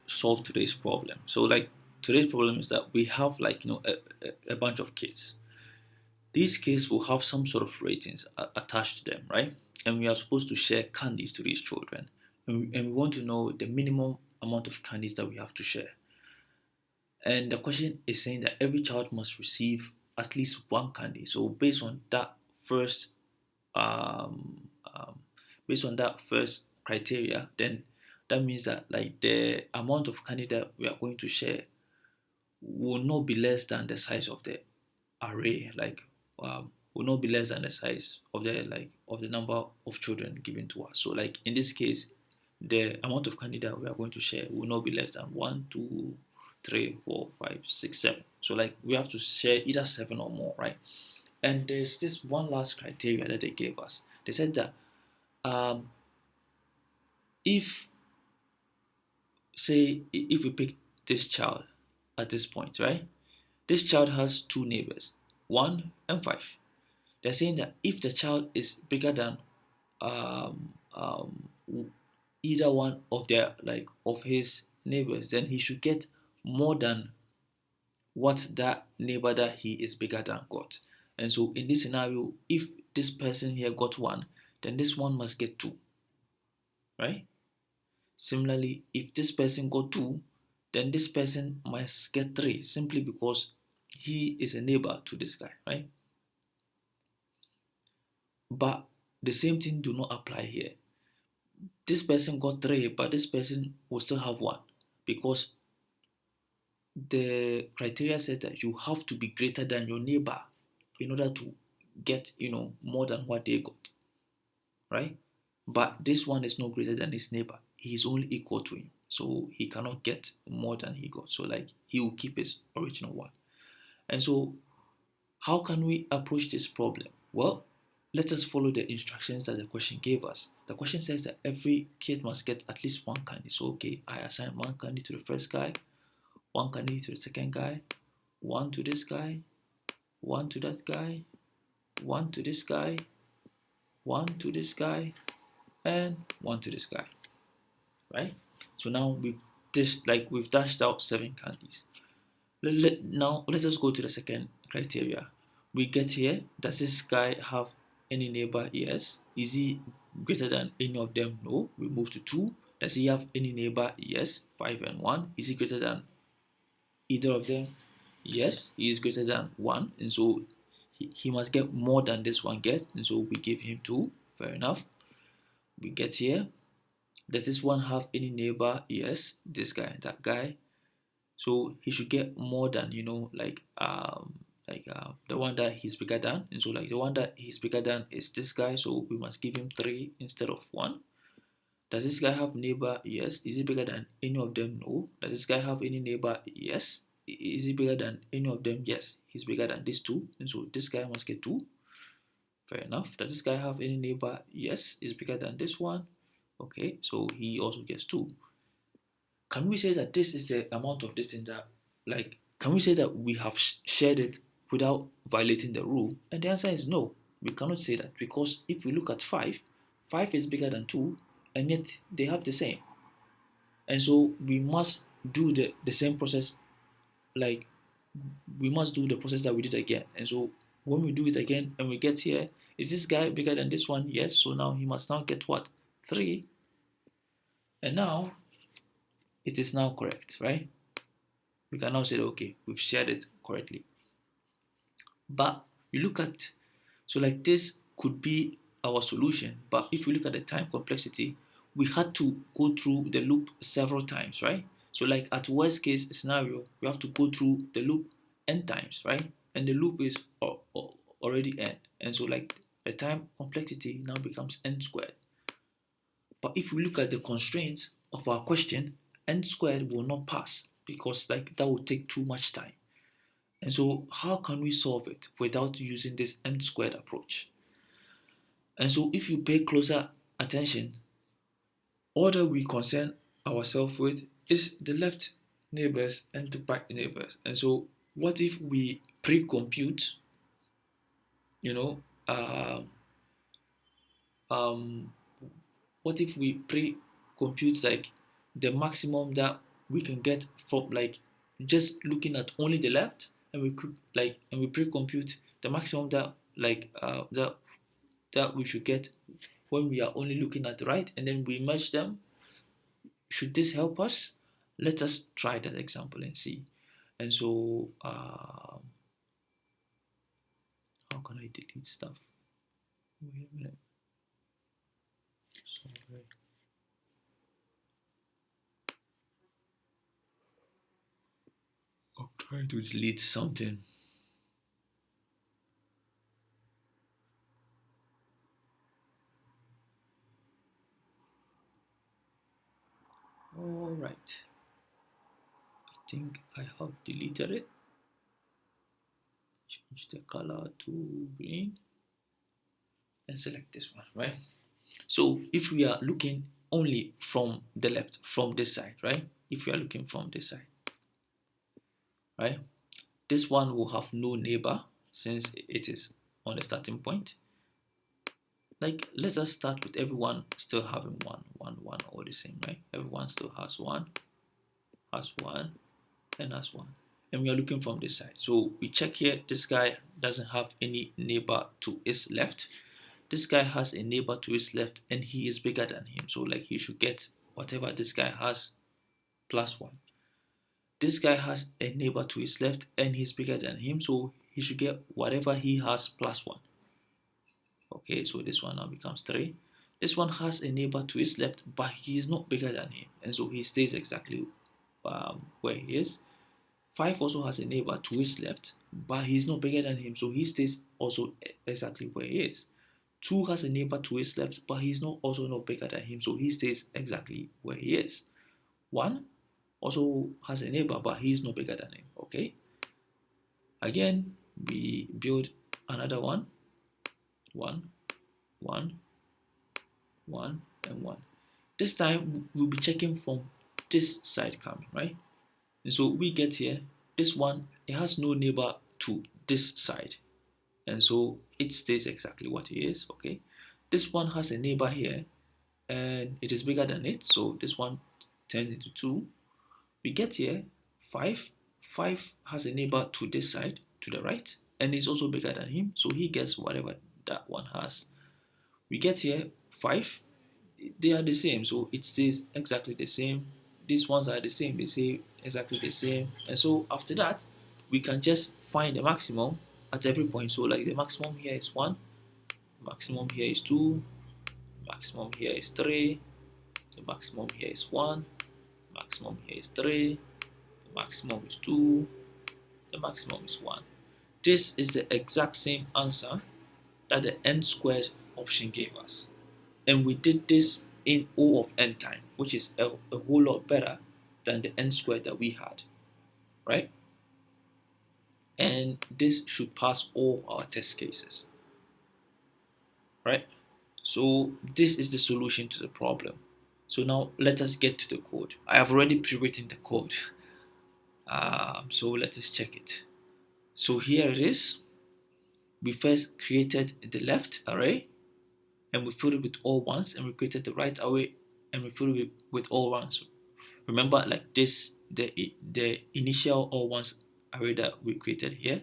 solve today's problem. So like today's problem is that we have like a bunch of kids. These kids will have some sort of ratings attached to them, right? And we are supposed to share candies to these children, and we want to know the minimum amount of candies that we have to share. And the question is saying that every child must receive at least one candy. So um, um, based on that first criteria, then that means that like the amount of candy that we are going to share will not be less than the size of the array, like will not be less than the size of the number of children given to us. So like in this case, the amount of candy that we are going to share will not be less than one, two, three, four, five, six, seven. So like we have to share either seven or more, right? And there's this one last criteria that they gave us. They said that um, if if we pick this child at this point, right? This child has two neighbors, 1 and 5. They're saying that if the child is bigger than um, um, either one of his neighbors, then he should get more than what that neighbor that he is bigger than got. And so in this scenario, if this person here got one, then this one must get two, right? Similarly, if this person got two, then this person must get three simply because he is a neighbor to this guy, right? But the same thing do not apply here. This person got three, but this person will still have one because the criteria said that you have to be greater than your neighbor in order to get more than what they got, right? But this one is not greater than his neighbor. He is only equal to him, so he cannot get more than he got. So like he will keep his original one. And so how can we approach this problem? Well, let us follow the instructions that the question gave us. The question says that every kid must get at least one candy. So okay, I assign one candy to the first guy, one candy to the second guy, one to this guy, one to that guy, one to this guy, one to this guy, and one to this guy. Right? So now we've dashed out 7 candies. Now let us go to the second criteria. We get here. Does this guy have any neighbor? Yes. Is he greater than any of them? No. We move to 2. Does he have any neighbor? Yes. 5 and 1. Is he greater than either of them? Yes. He is greater than 1, and so he must get more than this one gets, and so we give him 2. Fair enough. We get here. Does this one have any neighbor? Yes. This guy and that guy. So he should get more than the one that he's bigger than, and so like the one that he's bigger than is this guy, so we must give him 3 instead of 1. Does this guy have neighbor? Yes. Is he bigger than any of them? No. Does this guy have any neighbor? Yes. Is he bigger than any of them? Yes. He's bigger than these 2, and so this guy must get 2. Fair enough. Does this guy have any neighbor? Yes. Is bigger than this one. Okay, so he also gets 2. Can we say that this is the amount of this thing that, like, can we say that we have shared it without violating the rule? And the answer is no. We cannot say that because if we look at 5, 5 is bigger than 2, and yet they have the same. And so we must do the same process, like, we must do the process that we did again. And so when we do it again and we get here, is this guy bigger than this one? Yes. So now he must now get what? 3. And now it is now correct, right? We can now say, okay, we've shared it correctly. But you look at, so like this could be our solution. But if we look at the time complexity, we had to go through the loop several times, right? So like at worst case scenario, we have to go through the loop n times, right? And the loop is already n. And so like the time complexity now becomes n squared. But if we look at the constraints of our question, n squared will not pass because like that will take too much time. And so how can we solve it without using this n squared approach? And so if you pay closer attention, all that we concern ourselves with is the left neighbors and the right neighbors. And so what if we pre-compute, you know, um, um, what if we pre-compute like the maximum that we can get from like just looking at only the left, and we pre-compute the maximum that that we should get when we are only looking at the right, and then we merge them. Should this help us? Let us try that example and see. And so, how can I delete stuff? Wait a minute. Sorry. I'm trying to delete something. All right. I think I have deleted it. Change the color to green and select this one, right? So if we are looking only from the left, from this side, right? If we are looking from this side, right? This one will have no neighbor since it is on the starting point. Like, let us start with everyone still having one, all the same, right? Everyone still has one, and has one. And we are looking from this side. So we check here, this guy doesn't have any neighbor to his left. This guy has a neighbor to his left, and he is bigger than him. So like he should get whatever this guy has plus one. This guy has a neighbor to his left, and he's bigger than him. So he should get whatever he has plus one. Okay, so this one now becomes 3. This one has a neighbor to his left, but he is not bigger than him, and so he stays exactly where he is. 5 also has a neighbor to his left, but he's not bigger than him, so he stays also exactly where he is. 2 has a neighbor to his left, but he's not also not bigger than him, so he stays exactly where he is. 1 also has a neighbor, but he's not bigger than him. Okay. Again, we build another one. 1, 1, 1, and 1. This time we'll be checking from this side coming, right? And so we get here, this one, it has no neighbor to this side. And so it stays exactly what it is, okay? This one has a neighbor here, and it is bigger than it, so this one turns into 2. We get here, 5. 5 has a neighbor to this side, to the right, and is also bigger than him, so he gets whatever that one has. We get here, 5. They are the same, so it stays exactly the same. These ones are the same, they say exactly the same. And so after that, we can just find the maximum at every point. So like the maximum here is 1, maximum here is 2, maximum here is 3, the maximum here is 1, maximum here is 3, the maximum is 2, the maximum is 1. This is the exact same answer that the n squared option gave us. And we did this in O of n time, which is a whole lot better than the n squared that we had, right? And this should pass all our test cases, right? So this is the solution to the problem. So now let us get to the code. I have already pre-written the code. So let us check it. So here it is. We first created the left array, and we filled it with all ones, and we created the right array, and we filled it with all ones. Remember, like this, the initial all ones array that we created here,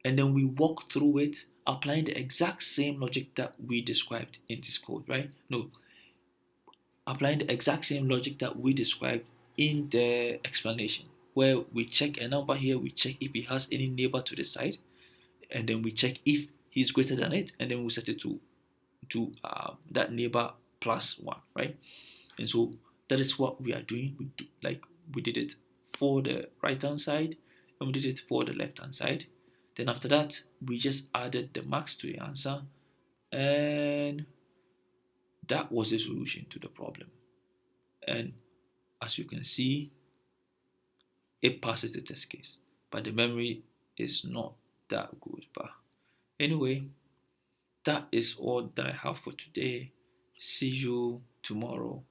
and then we walk through it, applying the exact same logic that we described in this code, right? No, applying the exact same logic that we described in the explanation, where we check a number here, we check if it has any neighbor to the side, and then we check if he's greater than it, and then we set it to that neighbor plus 1, right? And so that is what we are doing. We did it for the right hand side, and we did it for the left hand side. Then after that, we just added the max to the answer, and that was the solution to the problem. And as you can see, it passes the test case, but the memory is not that good. But anyway, that is all that I have for today. See you tomorrow.